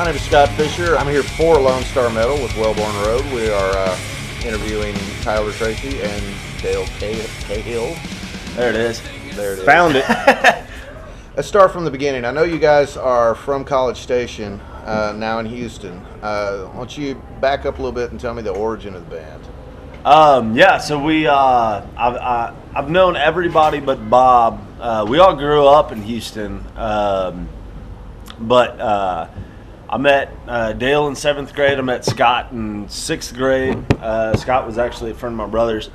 name is Scott Fisher. I'm here for Lone Star Metal with Wellborn Road. We are interviewing Tyler Tracy and Dale Cahill. There it is. There it is. Found it. Let's start from the beginning. I know you guys are from College Station, now in Houston. Why don't you back up a little bit and tell me the origin of the band? So we I've known everybody but Bob. We all grew up in Houston, but I met Dale in 7th grade. I met Scott in 6th grade. Scott was actually a friend of my brother's.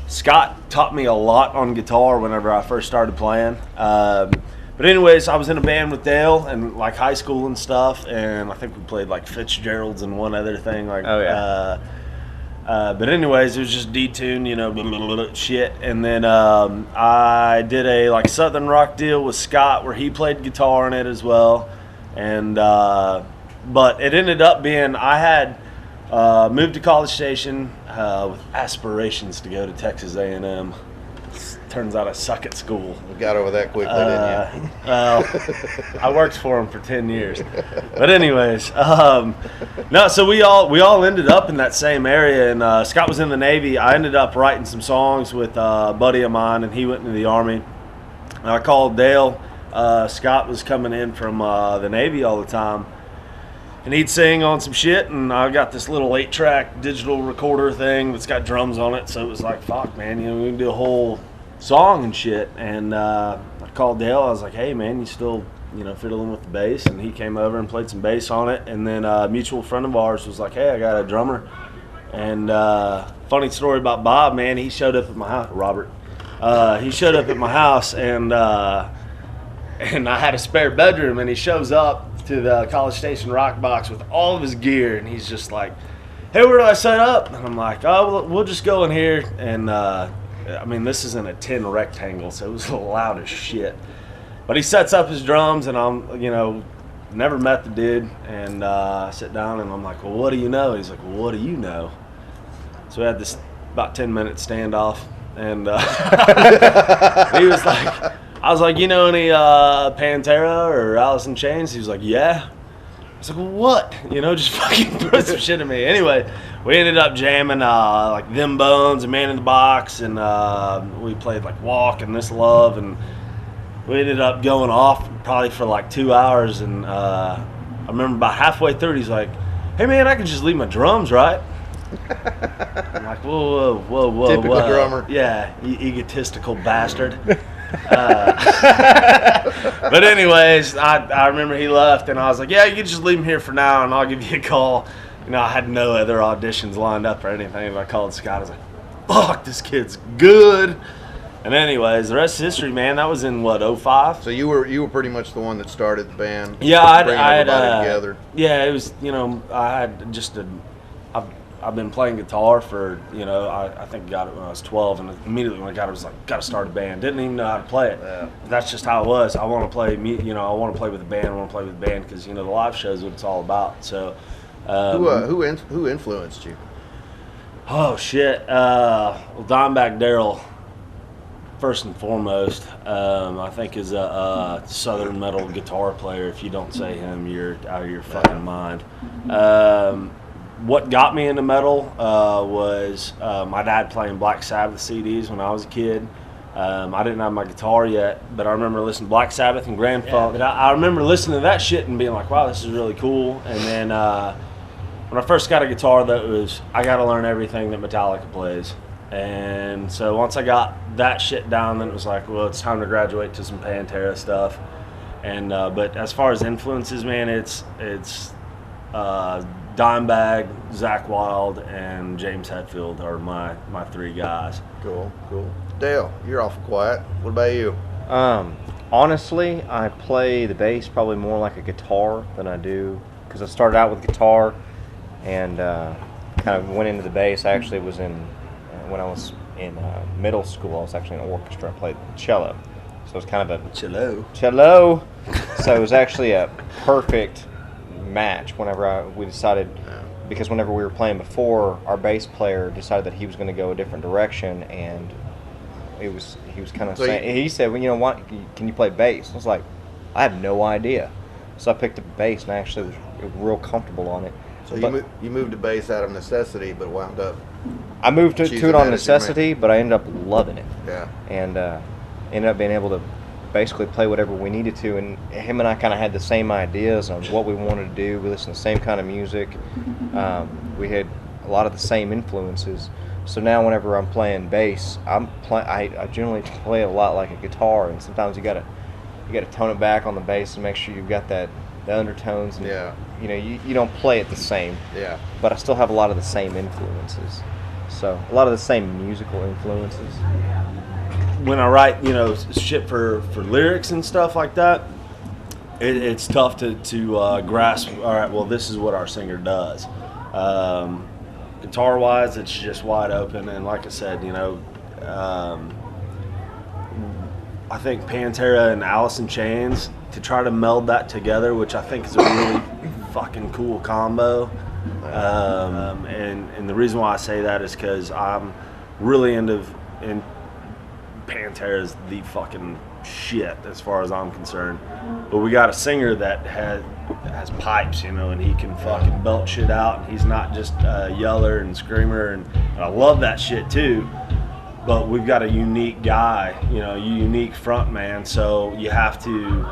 Scott taught me a lot on guitar whenever I first started playing. But anyways, I was in a band with Dale in like high school and stuff, and I think we played like Fitzgerald's and one other thing. Like, oh yeah. But anyways, it was just D-tune, shit. And then I did a like Southern rock deal with Scott where he played guitar in it as well. And but it ended up being I had moved to College Station with aspirations to go to Texas A&M. Turns out I suck at school. We got over that quickly, didn't you? Well, I worked for him for 10 years. But anyways, no, so we all ended up in that same area, and Scott was in the Navy. I ended up writing some songs with a buddy of mine, and he went into the Army. And I called Dale. Scott was coming in from the Navy all the time, and he'd sing on some shit, and I got this little 8-track digital recorder thing that's got drums on it, so it was like, fuck, man, we can do a whole song and shit. And I called Dale. I was like, hey man, you still fiddling with the bass? And he came over and played some bass on it. And then a mutual friend of ours was like, hey, I got a drummer. And funny story about Bob, man, he showed up at my house. Robert, he showed up at my house, and I had a spare bedroom, and he shows up to the College Station rock box with all of his gear, and he's just like, hey, where do I set up? And I'm like, oh, we'll just go in here. And this is in a tin rectangle, so it was loud as shit. But he sets up his drums, and I'm, never met the dude. And I sit down, and I'm like, well, what do you know? He's like, well, what do you know? So we had this about 10-minute standoff. And he was like, I was like, you know any Pantera or Alice in Chains? He was like, yeah. I was like, well, what? Just fucking throw some shit at me. Anyway, we ended up jamming like Them Bones and Man in the Box, and we played like Walk and This Love, and we ended up going off probably for like 2 hours. And I remember about halfway through, he's like, hey man, I can just leave my drums, right? I'm like, whoa. Typical drummer. Yeah, you egotistical bastard. But anyways, I remember he left, and I was like, yeah, you can just leave him here for now, and I'll give you a call. I had no other auditions lined up or anything. I called Scott. I was like, fuck, this kid's good. And anyways, the rest is history, man. That was in what, 05? So you were pretty much the one that started the band. Yeah, bringing everybody together. Yeah, it was. I had just I've been playing guitar for, I think I got it when I was 12, and immediately when I got it, I was like, got to start a band. Didn't even know how to play it. Yeah. That's just how it was. I want to play, I want to play with a band. I want to play with a band because, the live show is what it's all about. So, who influenced you? Oh, shit. Well, Dimebag Darrell, first and foremost, I think is a Southern metal guitar player. If you don't say him, you're out of your fucking mind. What got me into metal was my dad playing Black Sabbath CDs when I was a kid. I didn't have my guitar yet, but I remember listening to Black Sabbath and Grand Funk. And I remember listening to that shit and being like, wow, this is really cool. And then when I first got a guitar, I got to learn everything that Metallica plays. And so once I got that shit down, then it was like, well, it's time to graduate to some Pantera stuff. And but as far as influences, man, it's Dimebag, Zakk Wylde, and James Hetfield are my 3 guys. Cool. Dale, you're awful quiet. What about you? Honestly, I play the bass probably more like a guitar than I do, because I started out with guitar and kind of went into the bass. I actually was when I was in middle school, I was actually in an orchestra. I played cello. So it was kind of a cello. So it was actually a perfect match whenever we decided, because whenever we were playing before, our bass player decided that he was going to go a different direction, and he was kind of saying, he said, well, what, can you play bass? I was like, I have no idea. So I picked up a bass, and I actually was real comfortable on it. So But you moved to bass out of necessity, but wound up. I moved to choosing it on that as your main- necessity, but I ended up loving it. Yeah. And ended up being able to basically play whatever we needed to. And him and I kind of had the same ideas on what we wanted to do. We listened to the same kind of music. We had a lot of the same influences. So now whenever I'm playing bass, I generally play a lot like a guitar, and sometimes you gotta tone it back on the bass and make sure you've got the undertones. And, Yeah. You don't play it the same. Yeah. But I still have a lot of the same influences. So a lot of the same musical influences. When I write, shit for lyrics and stuff like that, it's tough to grasp. All right, well, this is what our singer does. Guitar wise, it's just wide open, and like I said, I think Pantera and Alice in Chains, to try to meld that together, which I think is a really fucking cool combo. And the reason why I say that is because I'm really into Pantera is the fucking shit as far as I'm concerned. But we got a singer that has pipes, and he can fucking belt shit out, and he's not just a yeller and screamer, and I love that shit too. But we've got a unique guy, a unique front man, so you have to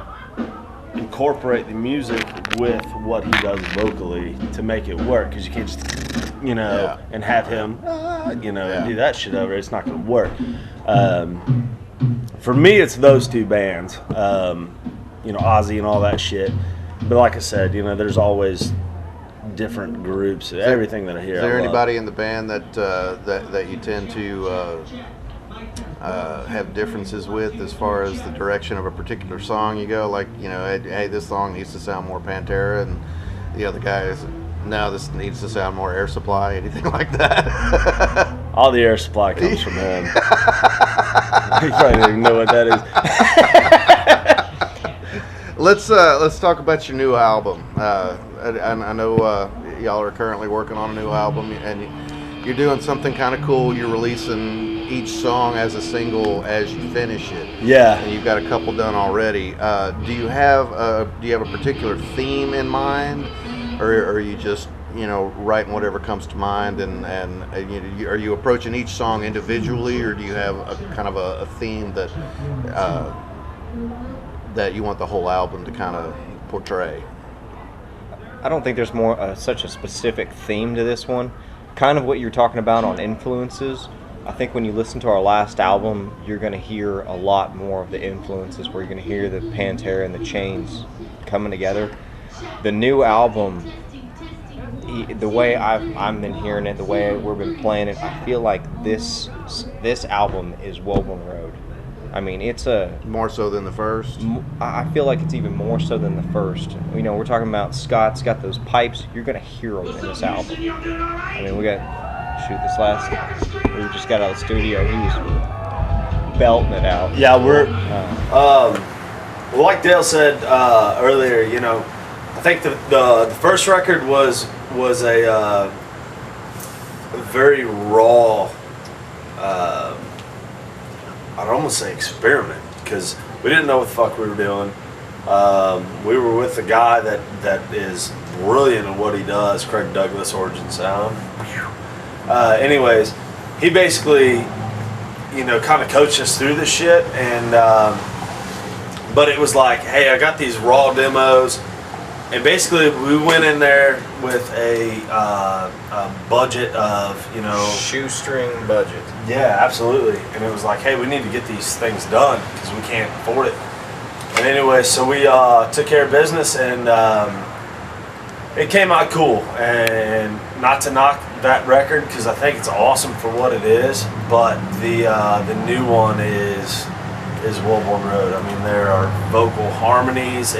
incorporate the music with what he does vocally to make it work, because you can't just and have him and do that shit over. It's not going to work. For me, it's those two bands, Ozzy and all that shit. But like I said, there's always different groups. Everything that I hear. Is there anybody in the band that you tend to have differences with as far as the direction of a particular song? You go like, hey, this song needs to sound more Pantera, and the other guy is, no, this needs to sound more Air Supply. Anything like that? All the Air Supply comes from him. You probably don't even know what that is. Let's talk about your new album. I know y'all are currently working on a new album, and you're doing something kind of cool. You're releasing each song as a single as you finish it. Yeah. And you've got a couple done already. Do you have a particular theme in mind, or are you just writing whatever comes to mind, and are you approaching each song individually, or do you have a kind of a theme that you want the whole album to kind of portray? I don't think there's such a specific theme to this one. Kind of what you're talking about on influences. I think when you listen to our last album, you're going to hear a lot more of the influences, where you're going to hear the Pantera and the Chains coming together. The new album, the way I've been hearing it, the way we've been playing it, I feel like this album is Wellborn Road. I mean, it's more so than the first. I feel like it's even more so than the first. We're talking about Scott's got those pipes. You're gonna hear them in this album. I mean, we just got out of the studio. He was belting it out. Yeah, well, like Dale said earlier, I think the first record was a very raw. I'd almost say experiment, because we didn't know what the fuck we were doing. We were with a guy that is brilliant at what he does, Craig Douglas, Origin Sound. Anyways, he basically, kind of coached us through this shit, and but it was like, hey, I got these raw demos, and basically we went in there with a budget of, shoestring budget. Yeah, absolutely. And it was like, hey, we need to get these things done because we can't afford it. And anyway, so we took care of business, and it came out cool. And not to knock that record, because I think it's awesome for what it is, but the new one is Wellborn Road. I mean, there are vocal harmonies.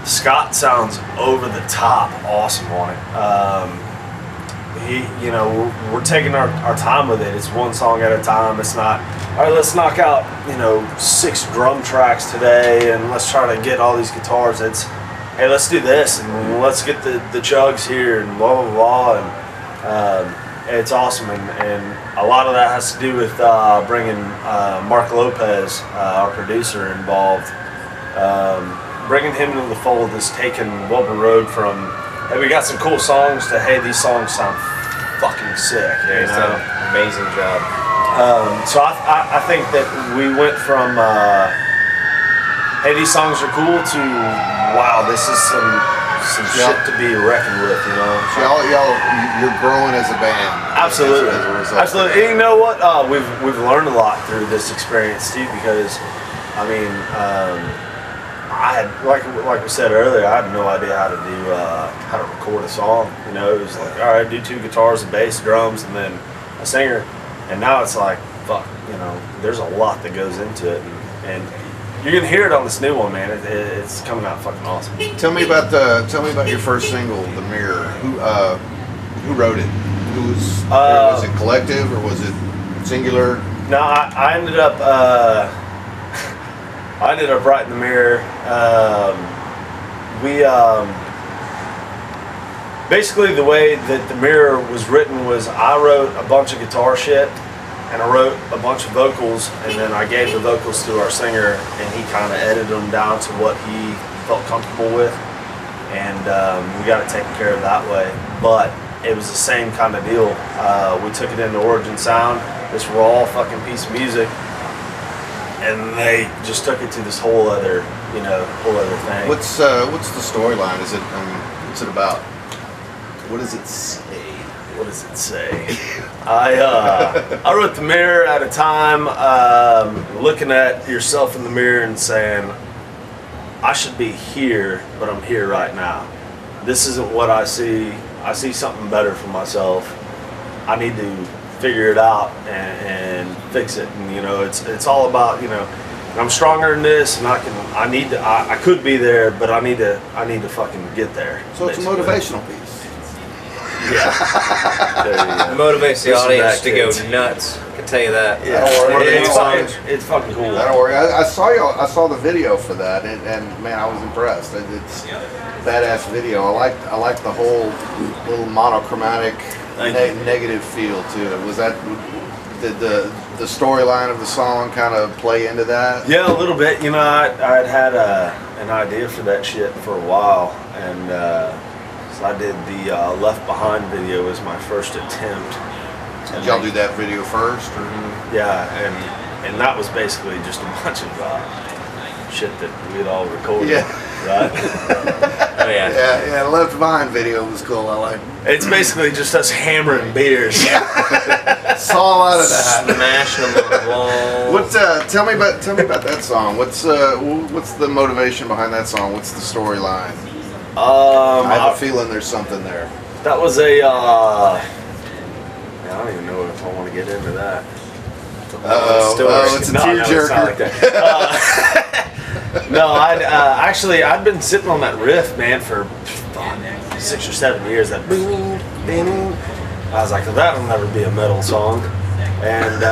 Scott sounds over the top awesome on it. We're taking our time with it. It's one song at a time. It's not, all right, let's knock out 6 drum tracks today, and let's try to get all these guitars. It's, hey, let's do this, and let's get the chugs here, and blah blah blah. And it's awesome, and a lot of that has to do with bringing Mark Lopez, our producer, involved. bringing him into the fold is taking Wellborn Road from, hey, we got some cool songs to, hey, these songs sound fucking sick. Yeah, he's done an amazing job. So I think that we went from, hey, these songs are cool to, wow, this is some shit to be reckoned with, you know. So you're growing as a band. Absolutely, as a result. absolutely. And you know what? We've learned a lot through this experience too, because I mean, I had like we said earlier, I had no idea how to record a song. You know, it was like, all right, do 2 guitars, a bass, drums, and then a singer. And now it's like, fuck, you know, there's a lot that goes into it, and you're gonna hear it on this new one, man. It's coming out fucking awesome. Tell me about your first single, "The Mirror." Who wrote it? Was it collective or was it singular? No, I ended up writing "The Mirror." Basically the way that "The Mirror" was written was I wrote a bunch of guitar shit. And I wrote a bunch of vocals, and then I gave the vocals to our singer, and he kind of edited them down to what he felt comfortable with, and we got it taken care of that way. But it was the same kind of deal. We took it into Origin Sound, this raw fucking piece of music, and they just took it to this whole other thing. What's the storyline? Is it? What's it about? What does it say? What does it say? I wrote "The Mirror" at a time, looking at yourself in the mirror and saying, I should be here, but I'm here right now. This isn't what I see. I see something better for myself. I need to figure it out and fix it. And you know, it's all about, you know, I'm stronger than this, and I could be there, but I need to fucking get there. So it's a motivational piece. Yeah. Motivates the Listen audience back, to go kids. nuts. I can tell you that. Yeah, it's fucking cool. Don't worry. I saw the video for that, and man, I was impressed. It's a badass video. I like the whole little monochromatic negative feel to it. Was that did the storyline of the song kind of play into that? Yeah, a little bit. You know, I'd had an idea for that shit for a while, and so I did the Left Behind video as my first attempt. Did y'all do that video first? Or? Yeah, and that was basically just a bunch of shit that we'd all recorded. Yeah. Right? Oh yeah. Yeah. Left Behind video was cool. I like. It's basically just us hammering beers. Saw a lot of that. Smashing them on the wall. What? Tell me about that song. What's the motivation behind that song? What's the storyline? I have a feeling there's something there. That was a. I don't even know if I want to get into that. It's a tearjerker. Like that. No, I'd been sitting on that riff, man, for 6 or 7 years. That boom, boom. I was like, well, that'll never be a metal song. And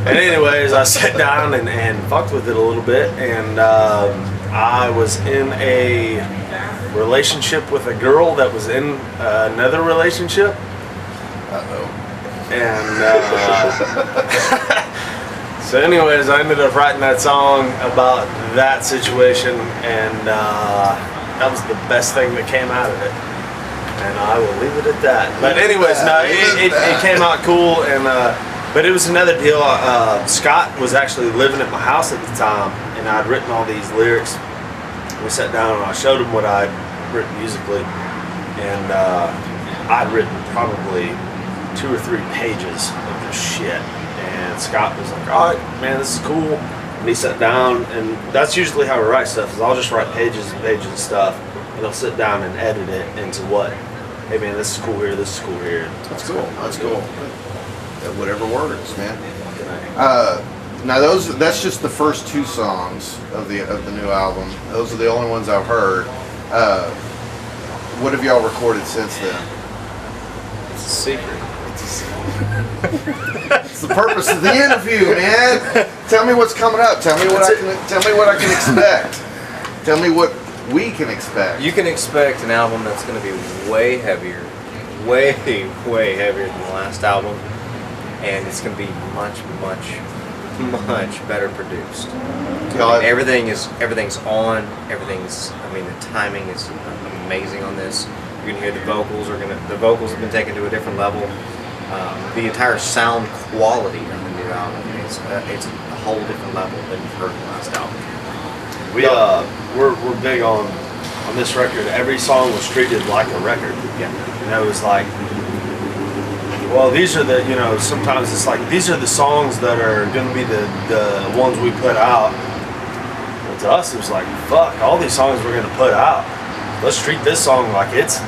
anyways, I sat down and fucked with it a little bit, and I was in a relationship with a girl that was in another relationship. And so anyways, I ended up writing that song about that situation, and that was the best thing that came out of it. And I will leave it at that. But anyways, no, it came out cool, and but it was another deal. Scott was actually living at my house at the time, and I'd written all these lyrics. We sat down and I showed him what I'd written musically, and I'd written probably 2 or 3 pages of this shit. And Scott was like, all right, man, this is cool. And he sat down, and that's usually how I write stuff, is I'll just write pages and pages of stuff, and I'll sit down and edit it into what, hey man, this is cool here, this is cool here. That's cool. That's cool. Whatever works, man. Now that's just the first 2 songs of the new album. Those are the only ones I've heard. What have y'all recorded since then? It's a secret. It's the purpose of the interview, man. Tell me what's coming up. Tell me what I can expect. Tell me what we can expect. You can expect an album that's going to be way heavier, way heavier than the last album, and it's going to be much much better produced. Y'all have- Everything's on. Everything's. I mean, the timing is amazing on this. You're gonna hear the vocals have been taken to a different level. The entire sound quality of the new album it's a whole different level than you've heard in the last album. We're big on this record. Every song was treated like a record. Yeah. And it was like, well, these are the, sometimes it's like, these are the songs that are going to be the ones we put out. But to us, it was like, fuck, all these songs we're going to put out. Let's treat this song like it's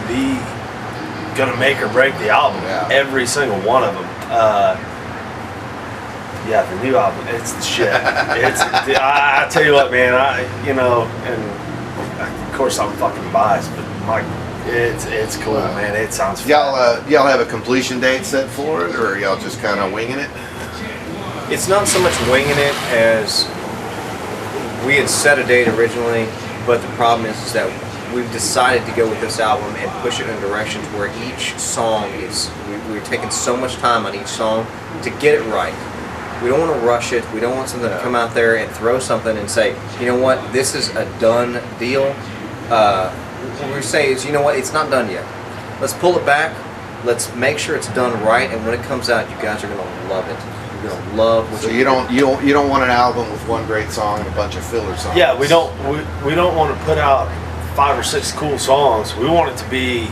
going to make or break the album. Yeah. Every single one of them. Yeah, the new album, it's the shit. I tell you what, man, and of course I'm fucking biased, but like, it's cool, man. It sounds fun. Y'all have a completion date set for it, or y'all just kind of winging it? It's not so much winging it as we had set a date originally, but the problem is that we've decided to go with this album and push it in a direction where each song is, we're taking so much time on each song to get it right. We don't want to rush it. We don't want something to come out there and throw something and say, you know what, this is a done deal. What we say is, you know what, it's not done yet. Let's pull it back. Let's make sure it's done right, and when it comes out, you guys are gonna love it. You're gonna love what So you don't want an album with one great song and a bunch of filler songs. Yeah, we don't want to put out 5 or 6 cool songs. We want it to be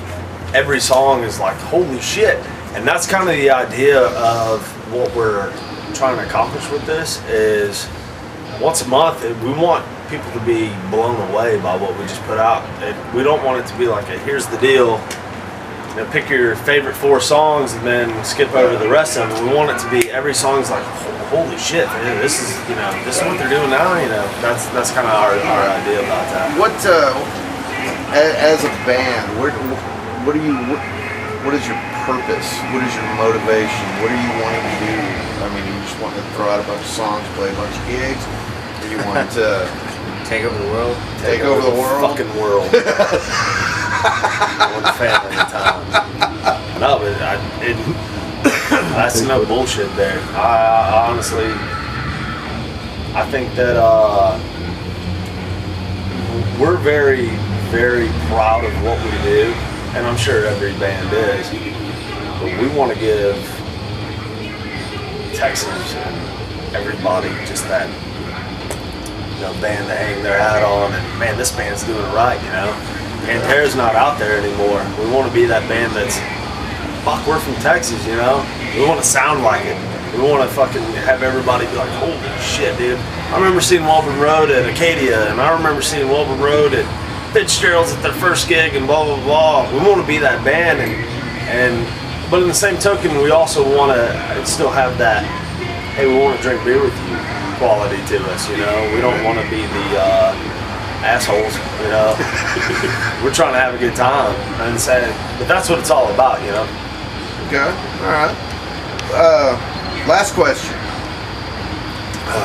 every song is like holy shit, and that's kind of the idea of what we're trying to accomplish with this. Is once a month we want people to be blown away by what we just put out. We don't want it to be like a here's the deal. Pick your favorite 4 songs and then skip over the rest of them. We want it to be every song's like holy shit, man, this is what they're doing now. That's kind of our idea about that. What as a band, what is your purpose? What is your motivation? What are you wanting to do? I mean, you just want to throw out a bunch of songs, play a bunch of gigs, or you want to take over the world? Take over the world? Fucking world. One family at a time. No, but that's no bullshit there. I honestly, I think that we're very, very proud of what we do, and I'm sure every band is. But we want to give Texans and everybody just that band to hang their hat on, and man, this band's doing it right, Pantera's not out there anymore. We want to be that band that's, fuck, we're from Texas, We want to sound like it. We want to fucking have everybody be like, holy shit, dude. I remember seeing Wellborn Road at Acadia, and I remember seeing Wellborn Road at Fitzgerald's at their first gig, and blah, blah, blah. We want to be that band, but in the same token, we also want to still have that, hey, we want to drink beer with you quality to us, We don't want to be the assholes, We're trying to have a good time, but that's what it's all about, Okay, all right. Last question.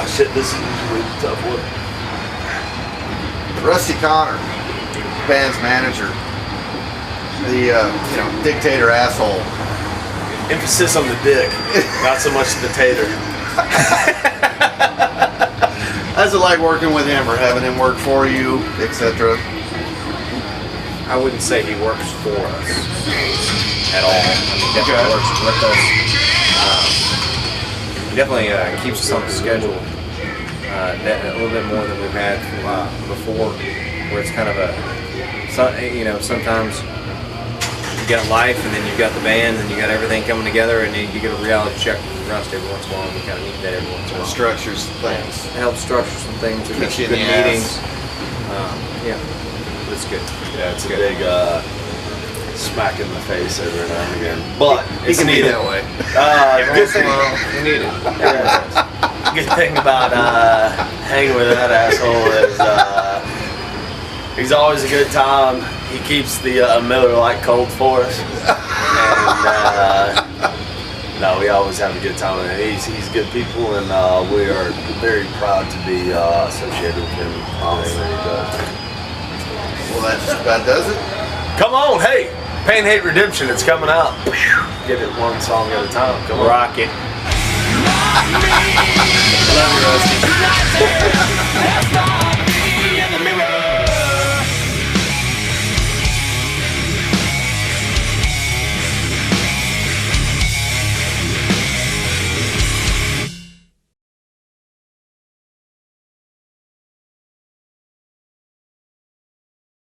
Shit, this is usually a tough one. Rusty Connor, band's manager, the dictator asshole. Emphasis on the dick, not so much the tater. How's it like working with him or having him work for you, etc.? I wouldn't say he works for us at all. He definitely works with us. He definitely keeps us on the schedule a little bit more than we've had before, where it's kind of sometimes you got life and then you've got the band and you got everything coming together and you get a reality check from Rust every once in a while, and you kind of need that every once in a while. Structures things. It helps structure some things. It makes Keeps you good in the meetings. It's good. Yeah, it's a big smack in the face every now and again. But it's can be needed. that way. Good thing. We need it. Good thing about hanging with that asshole is he's always a good time. He keeps the Miller Lite cold for us, and no, we always have a good time. And he's good people, and we are very proud to be associated with him. Everything that he does. Well, that just about does it. Come on, hey, Pain, Hate, Redemption, it's coming out. Get it one song at a time. Come on. Rock it. Love you, Rusty.